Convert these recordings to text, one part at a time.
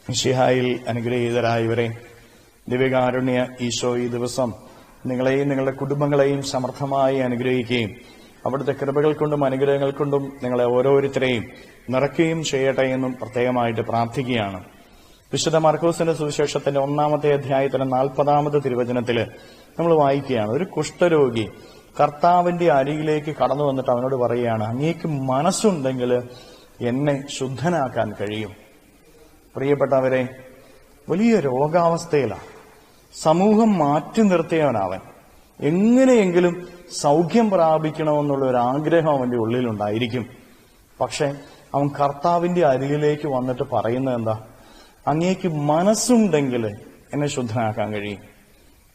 മിശിഹായിൽ അനുഗ്രഹീതരായവരെ, ദിവ്യകാരുണ്യ ഈശോ ഈ ദിവസം നിങ്ങളെയും നിങ്ങളുടെ കുടുംബങ്ങളെയും സമർത്ഥമായി അനുഗ്രഹിക്കുകയും അവിടുത്തെ കൃപകൾ കൊണ്ടും അനുഗ്രഹങ്ങൾ കൊണ്ടും നിങ്ങളെ ഓരോരുത്തരെയും നിറയ്ക്കുകയും ചെയ്യട്ടെ എന്നും പ്രത്യേകമായിട്ട് പ്രാർത്ഥിക്കുകയാണ്. വിശുദ്ധ മർക്കോസിന്റെ സുവിശേഷത്തിന്റെ 1-ാമത്തെ അധ്യായത്തിലെ 40-ാമത്തെ തിരുവചനത്തില് നമ്മൾ വായിക്കുകയാണ്. ഒരു കുഷ്ഠരോഗി കർത്താവിന്റെ അരികിലേക്ക് കടന്നു വന്നിട്ട് അവനോട് പറയുകയാണ്, അങ്ങേക്ക് മനസ്സുണ്ടെങ്കിൽ എന്നെ ശുദ്ധനാക്കാൻ കഴിയും. പ്രിയപ്പെട്ടവരെ, വലിയ രോഗാവസ്ഥയിലാണ്. സമൂഹം മാറ്റി നിർത്തിയവനവൻ. എങ്ങനെയെങ്കിലും സൗഖ്യം പ്രാപിക്കണമെന്നുള്ള ഒരു ആഗ്രഹം അവന്റെ ഉള്ളിലുണ്ടായിരിക്കും. പക്ഷെ അവൻ കർത്താവിന്റെ അരികിലേക്ക് വന്നിട്ട് പറയുന്നത് എന്താ? അങ്ങേക്ക് മനസ്സുണ്ടെങ്കിൽ എന്നെ ശുദ്ധനാക്കാൻ കഴിയും.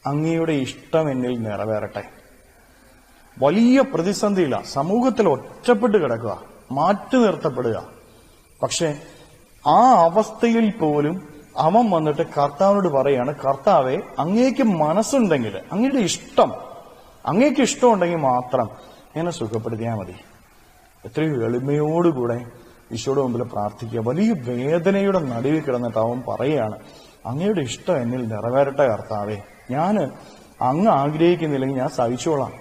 അങ്ങയുടെ ഇഷ്ടം എന്നിൽ നിറവേറട്ടെ. വലിയ പ്രതിസന്ധിയില്ല. സമൂഹത്തിൽ ഒറ്റപ്പെട്ട് കിടക്കുക, മാറ്റി നിർത്തപ്പെടുക. പക്ഷെ ആ അവസ്ഥയിൽ പോലും അവൻ വന്നിട്ട് കർത്താവിനോട് പറയാണ്, കർത്താവെ, അങ്ങേക്ക് മനസ്സുണ്ടെങ്കിൽ, അങ്ങയുടെ ഇഷ്ടം, അങ്ങേക്ക് ഇഷ്ടമുണ്ടെങ്കിൽ മാത്രം എന്നെ സുഖപ്പെടുത്തിയാൽ മതി. എത്രയോ എളിമയോടുകൂടെ ഈശോയുടെ മുമ്പിൽ പ്രാർത്ഥിക്കുക. വലിയ വേദനയുടെ നടുവിൽ കിടന്നിട്ട് അവൻ പറയുകയാണ്, അങ്ങയുടെ ഇഷ്ടം എന്നിൽ നിറവേറട്ടെ കർത്താവെ. ഞാൻ അങ്ങ് ആഗ്രഹിക്കുന്നില്ലെങ്കിൽ ഞാൻ സഹിച്ചോളാം.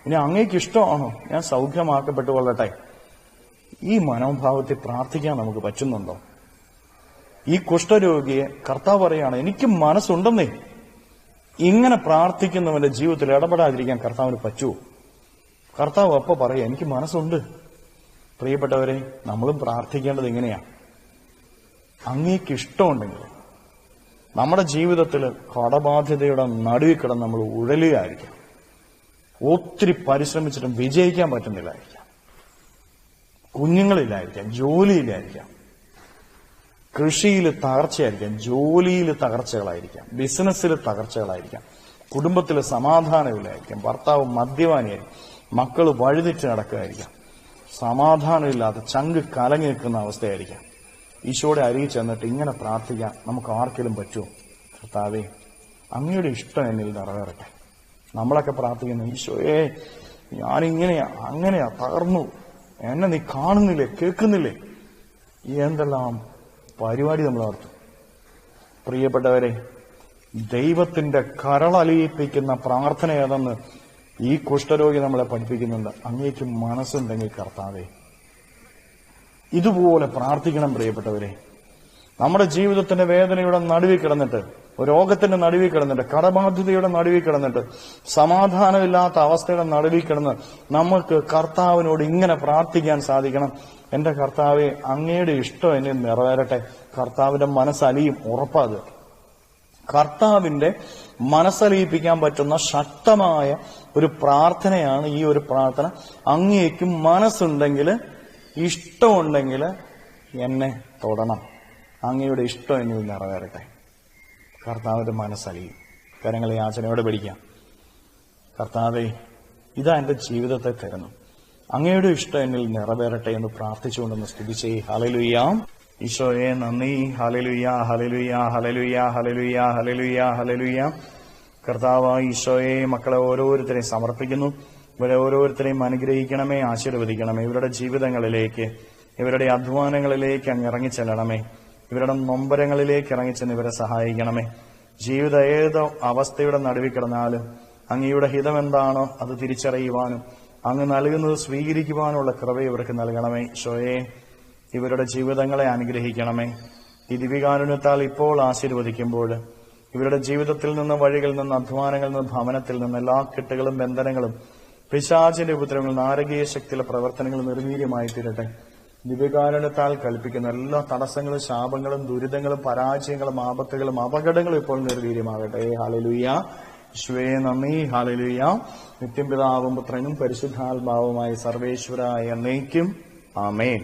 ഇനി അങ്ങേക്ക് ഇഷ്ടമാണോ ഞാൻ സൗഖ്യമാക്കപ്പെട്ടു കൊള്ളട്ടെ. ഈ മനോഭാവത്തിൽ പ്രാർത്ഥിക്കാൻ നമുക്ക് പറ്റുന്നുണ്ടോ? ഈ കുഷ്ഠരോഗിയെ കർത്താവ് പറയാണ്, എനിക്ക് മനസ്സുണ്ടെന്നേ. ഇങ്ങനെ പ്രാർത്ഥിക്കുന്നവന്റെ ജീവിതത്തിൽ ഇടപെടാതിരിക്കാൻ കർത്താവിന് പറ്റുമോ? കർത്താവ് അപ്പൊ പറയാ, എനിക്ക് മനസ്സുണ്ട്. പ്രിയപ്പെട്ടവരെ, നമ്മളും പ്രാർത്ഥിക്കേണ്ടത് ഇങ്ങനെയാ. അങ്ങേക്ക് ഇഷ്ടമുണ്ടെങ്കിൽ നമ്മുടെ ജീവിതത്തിൽ കടബാധ്യതയുടെ നടുവിൽ കിടന്ന് നമ്മൾ ഉഴലുകയായിരിക്കാം. ഒത്തിരി പരിശ്രമിച്ചിട്ടും വിജയിക്കാൻ പറ്റുന്നില്ലായിരിക്കാം. കുഞ്ഞുങ്ങളില്ലായിരിക്കാം, ജോലിയില്ലായിരിക്കാം, കൃഷിയിൽ തകർച്ചയായിരിക്കാം, ജോലിയിൽ തകർച്ചകളായിരിക്കാം, ബിസിനസ്സിൽ തകർച്ചകളായിരിക്കാം, കുടുംബത്തിൽ സമാധാനമില്ലായിരിക്കാം, ഭർത്താവ് മദ്യപാനിയായിരിക്കും, മക്കൾ വഴിതെറ്റി നടക്കുകയായിരിക്കാം, സമാധാനമില്ലാതെ ചങ്ക് കലങ്ങി നിൽക്കുന്ന അവസ്ഥയായിരിക്കാം. ഈശോയുടെ അരികിൽ ചെന്നിട്ട് ഇങ്ങനെ പ്രാർത്ഥിക്കാൻ നമുക്ക് ആർക്കെങ്കിലും പറ്റുമോ? കർത്താവേ, അങ്ങയുടെ ഇഷ്ടം എന്നിൽ നിറവേറട്ടെ. നമ്മളൊക്കെ പ്രാർത്ഥിക്കുന്നു, ഈശോയെ, ഞാനിങ്ങനെയാ അങ്ങനെയാ തകർന്നു, എന്നെ നീ കാണുന്നില്ലേ, കേൾക്കുന്നില്ലേ, എന്തെല്ലാം പരിപാടി നമ്മൾ നടത്തും. പ്രിയപ്പെട്ടവരെ, ദൈവത്തിന്റെ കരളലിയിപ്പിക്കുന്ന പ്രാർത്ഥന ഏതെന്ന് ഈ കുഷ്ഠരോഗി നമ്മളെ പഠിപ്പിക്കുന്നുണ്ട്. അങ്ങേക്ക് മനസ്സുണ്ടെങ്കിൽ കർത്താവേ, ഇതുപോലെ പ്രാർത്ഥിക്കണം. പ്രിയപ്പെട്ടവരെ, നമ്മുടെ ജീവിതത്തിന്റെ വേദനയുടെ നടുവിൽ കിടന്നിട്ട്, രോഗത്തിന്റെ നടുവിൽ കിടന്നിട്ട്, കടബാധ്യതയുടെ നടുവിൽ കിടന്നിട്ട്, സമാധാനമില്ലാത്ത അവസ്ഥയുടെ നടുവിൽ കിടന്ന് നമുക്ക് കർത്താവിനോട് ഇങ്ങനെ പ്രാർത്ഥിക്കാൻ സാധിക്കണം. എന്റെ കർത്താവെ, അങ്ങയുടെ ഇഷ്ടം എന്നിൽ നിറവേറട്ടെ. കർത്താവിന്റെ മനസ്സലിയും, ഉറപ്പാത്. കർത്താവിന്റെ മനസ്സലിയിപ്പിക്കാൻ പറ്റുന്ന ശക്തമായ ഒരു പ്രാർത്ഥനയാണ് ഈ ഒരു പ്രാർത്ഥന. അങ്ങേക്കും മനസ്സുണ്ടെങ്കിൽ, ഇഷ്ടമുണ്ടെങ്കിൽ എന്നെ തൊടണം. അങ്ങയുടെ ഇഷ്ടം എന്നിൽ നിറവേറട്ടെ. കർത്താവിന്റെ മനസ്സലിയും. കരങ്ങളെ യാചനയോടെ പിടിക്കാം. കർത്താവെ, ഇതാ എന്റെ ജീവിതത്തെ തരുന്നു, അങ്ങയുടെ ഇഷ്ടം എന്നിൽ നിറവേറട്ടെ എന്ന് പ്രാർത്ഥിച്ചുകൊണ്ടെന്ന് സ്തുതിച്ചേ. ഹല്ലേലൂയ. ഈശോയെ നന്ദി. Hallelujah, hallelujah, hallelujah, hallelujah, hallelujah, hallelujah. കർത്താവായ ഈശോയെ, മക്കളെ ഓരോരുത്തരെയും സമർപ്പിക്കുന്നു. ഇവരെ ഓരോരുത്തരെയും അനുഗ്രഹിക്കണമേ, ആശീർവദിക്കണമേ. ഇവരുടെ ജീവിതങ്ങളിലേക്ക്, ഇവരുടെ അധ്വാനങ്ങളിലേക്ക് അങ്ങ് ഇറങ്ങിച്ചെല്ലണമേ. ഇവരുടെ നൊമ്പരങ്ങളിലേക്ക് ഇറങ്ങിച്ചെന്ന് ഇവരെ സഹായിക്കണമേ. ജീവിത ഏതോ അവസ്ഥയുടെ നടുവിൽ കിടന്നാലും അങ്ങയുടെ ഹിതം എന്താണോ അത് തിരിച്ചറിയുവാനും അങ്ങ് നൽകുന്നത് സ്വീകരിക്കുവാനുള്ള കൃപ ഇവർക്ക് നൽകണമേ. ഈശോയെ, ഇവരുടെ ജീവിതങ്ങളെ അനുഗ്രഹിക്കണമേ. ഈ ദിവ്യകാരുണ്യത്താൽ ഇപ്പോൾ ആശീർവദിക്കുമ്പോൾ ഇവരുടെ ജീവിതത്തിൽ നിന്ന്, വഴികളിൽ നിന്ന്, അധ്വാനങ്ങളിൽ നിന്ന്, ഭവനത്തിൽ നിന്ന് എല്ലാ കെട്ടുകളും ബന്ധനങ്ങളും പിശാചിന്റെ ഉപദ്രവങ്ങൾ, നാരകീയ ശക്തിയിലെ പ്രവർത്തനങ്ങൾ നിർവീര്യമായി തീരട്ടെ. ദിവ്യകാരുണ്യത്താൽ കൽപ്പിക്കുന്ന എല്ലാ തടസ്സങ്ങളും, ശാപങ്ങളും, ദുരിതങ്ങളും, പരാജയങ്ങളും, ആപത്തുകളും, അപകടങ്ങളും ഇപ്പോൾ നിർവീര്യമാകട്ടെ. ഹല്ലേലൂയ. യേശുവേ നന്ദി. ഹല്ലേലൂയ. നിത്യം പിതാവും പുത്രനും പരിശുദ്ധാത്മാവുമായ സർവേശ്വരായ എന്നേക്കും ആമേൻ.